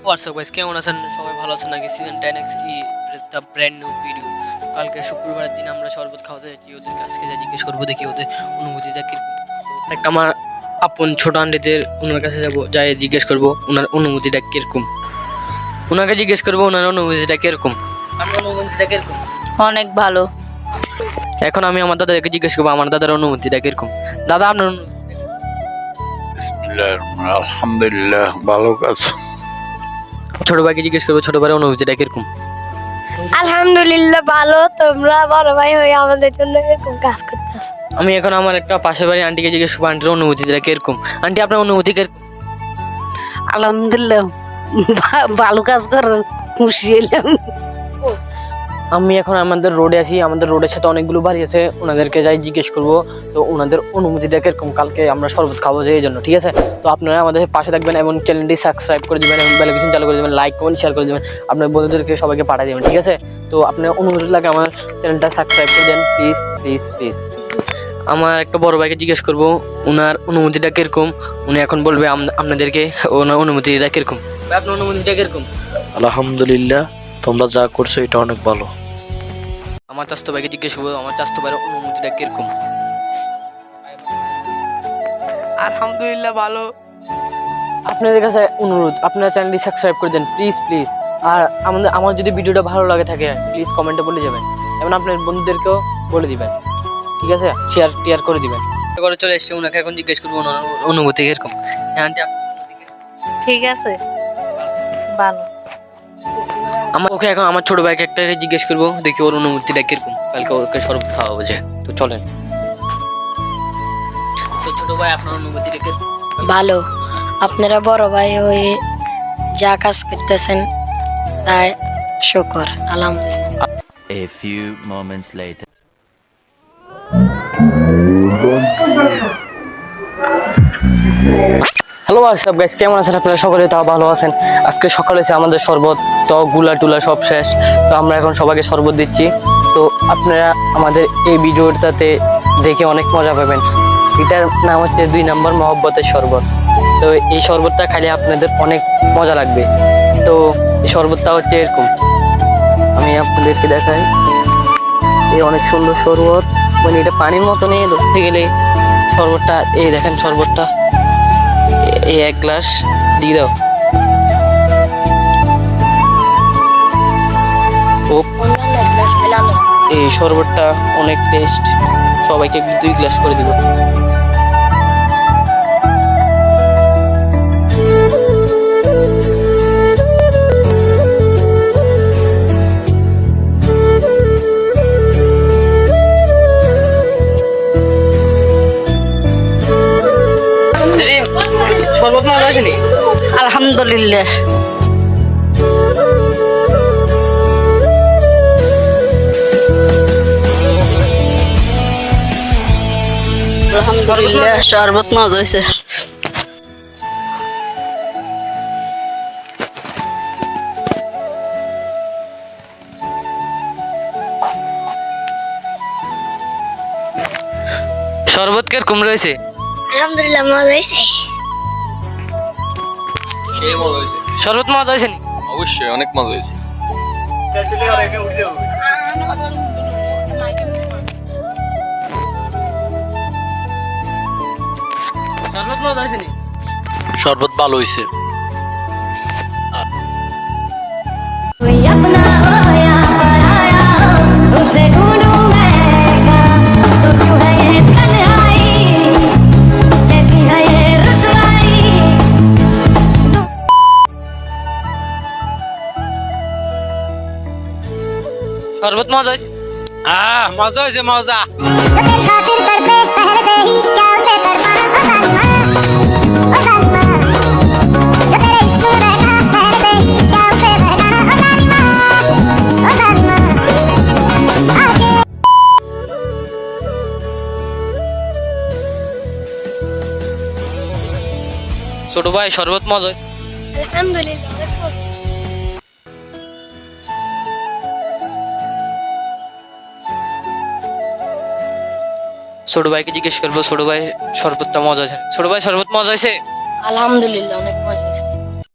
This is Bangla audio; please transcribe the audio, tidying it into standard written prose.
হোয়াটসঅ্যাপ গাইস, কেমন আছেন সবাই? ভালো আছেন নাকি? Season 10 x E the brand new video. কালকে শুক্রবারের দিন আমরা শরবত খাওয়াতে যাচ্ছি ওদেরকে। আজকে যা জিজ্ঞেস করবো, দেখি ওদের অনুভূতিটা কিরকম। তো একটা আমার আপন ছোট আন্টিদের ওনার কাছে যাবো, যাই জিজ্ঞেস করবো ওনার অনুভূতিটা কিরকম। ওনাকে জিজ্ঞেস করবো ওনার অনুভূতিটা কিরকম। আপনার অনুভূতিটা কিরকম? অনেক ভালো। এখন আমি আমার দাদাকে জিজ্ঞেস করবো আমার দাদার অনুভূতিটা কিরকম। দাদা, আপনার আলহামদুলিল্লাহ ভালো কাজ। ছোট ভাইকে জিজ্ঞেস করবো ছোট ভাইয়ের অনুভূতিটা কিরকম। আলহামদুলিল্লাহ ভালো। তোমরা বড় ভাই হয়ে আমাদের জন্য এরকম কাজ করতেছ। আমি এখন আমার একটা পাশের বাড়ির আন্টিকে জিজ্ঞেস করবো আন্টির অনুভূতিটা কিরকম। আন্টি, আপনার অনুভূতি কিরকম? আলহামদুলিল্লাহ ভালো কাজ করো, খুশি হলাম। আমি এখন আমাদের রোডে আছি, আমাদের রোডের সাথে অনেকগুলো বাড়ি আছে, ওনাদেরকে যাই জিজ্ঞেস করবো তো ওনাদের অনুভূতিটা কিরকম। কালকে আমরা শরবত খাবো যে, এই জন্য। ঠিক আছে, তো আপনারা আমাদের পাশে থাকবেন এবং চ্যানেলটি সাবস্ক্রাইব করে দেবেন এবং বেল আইকন চালু করে দেবেন, লাইক কমেন্ট শেয়ার করে দেবেন, আপনার বন্ধুদেরকে সবাইকে পাঠিয়ে দেবেন। ঠিক আছে, তো আপনার অনুভূতি লাগে আমার চ্যানেলটা সাবস্ক্রাইব করে দেন প্লিজ প্লিজ প্লিজ। আমার একটা বড় ভাইকে জিজ্ঞেস করবো ওনার অনুভূতিটা কিরকম। উনি এখন বলবে আপনাদেরকে ওনার অনুভূতিটা কিরকম। আপনার অনুভূতিটা কিরকম? আলহামদুলিল্লাহ, তোমরা যা করছো এটা অনেক ভালো। আমার চাস্তো ভাইকে জিজ্ঞেস করবো আমার চাস্তো ভাইয়ের অনুভূতিটা কিরকম। আলহামদুলিল্লাহ ভালো। আপনাদের কাছে অনুরোধ, আপনারা চ্যানেলটি সাবস্ক্রাইব করে দেন প্লিজ প্লিজ। আর আমার যদি ভিডিওটা ভালো লাগে থাকে প্লিজ কমেন্টে বলে যাবেন এবং আপনার বন্ধুদেরকেও বলে দিবেন। ঠিক আছে, শেয়ার করে দিবেন। করে চলে এসছি, ওনাকে এখন জিজ্ঞেস করবো ওনার অনুভূতি কিরকম। হ্যাঁ আন্টি, ঠিক আছে, ভালো। ওকে এখন আমার ছোট ভাইকে একটা জিজ্ঞেস করবো, দেখি ওর অনুভূতিটা কিরকম। কালকে ওকে শরবত খাওয়াবো যে, তো চলেন। তো ছোট ভাই, আপনার অনুভূতিটা কিরকম? ভালো। আপনারা বড় ভাই হয়ে যা কাজ করতেছেন তাই শুকর, আলহামদুলিল্লাহ। A few moments later. Hello WhatsApp guys, কেমন আছেন আপনারা? সকলে তাও ভালো আছেন। আজকে সকালে এসে আমাদের শরবত তো গুলা টুলা সব শেষ, তো আমরা এখন সবাইকে শরবত দিচ্ছি। তো আপনারা আমাদের এই ভিডিওটাতে দেখে অনেক মজা পাবেন। এটার নাম হচ্ছে 2 নম্বর মহব্বতের শরবত। তো এই শরবতটা খাইলে আপনাদের অনেক মজা লাগবে। তো এই শরবতটা হচ্ছে এরকম, আমি আপনাদেরকে দেখাই। এই অনেক সুন্দর শরবত, মানে এটা পানির মতো নিয়ে ধরতে গেলে শরবতটা, এই দেখেন শরবতটা, এই 1 গ্লাস দিয়ে দাও। ও, এই শরবতটা অনেক টেস্ট, সবাইকে 2 গ্লাস করে দিব। শরবত মজা আছে নি? আলহামদুলিল্লাহ। আলহামদুলিল্লাহ, শরবত মজা হয়েছে। শরবত কিরকম রয়েছে? আলহামদুলিল্লাহ মজা হয়েছে। শরবত মজা হয়েছে নি? অবশ্যই অনেক মজা হয়েছে। শরবত মজা হয়েছে নি? শরবত ভালো হয়েছে। कोई अपना हो या पराया हो, उसे ढूंढूं मैं कहाँ, तो क्यों है ये तन्हाई, कैसी है ये रुसवाई। শরবত মজা হয়েছে? মজা হয়েছে, মজা। जो तेरी खातिर तड़पे पहले से ही, क्या उसे तड़पाना ओ जालिमा, ओ जालिमा। जो तेरे इश्क में बहका पहले से ही, क्या उसे बहकाना ओ जालिमा, ओ जालिमा। आके ছোট ভাই, শরবত মজা হয়েছে? আলহামদুলিল্লাহ অনেক মজা হয়েছে। ছোট ভাইকে জিজ্ঞেস করবো ছোট ভাই শরবতটা মজা হয়েছে? ছোট ভাই, শরবত মজা হয়েছে? আলহামদুলিল্লাহ অনেক মজা হয়েছে।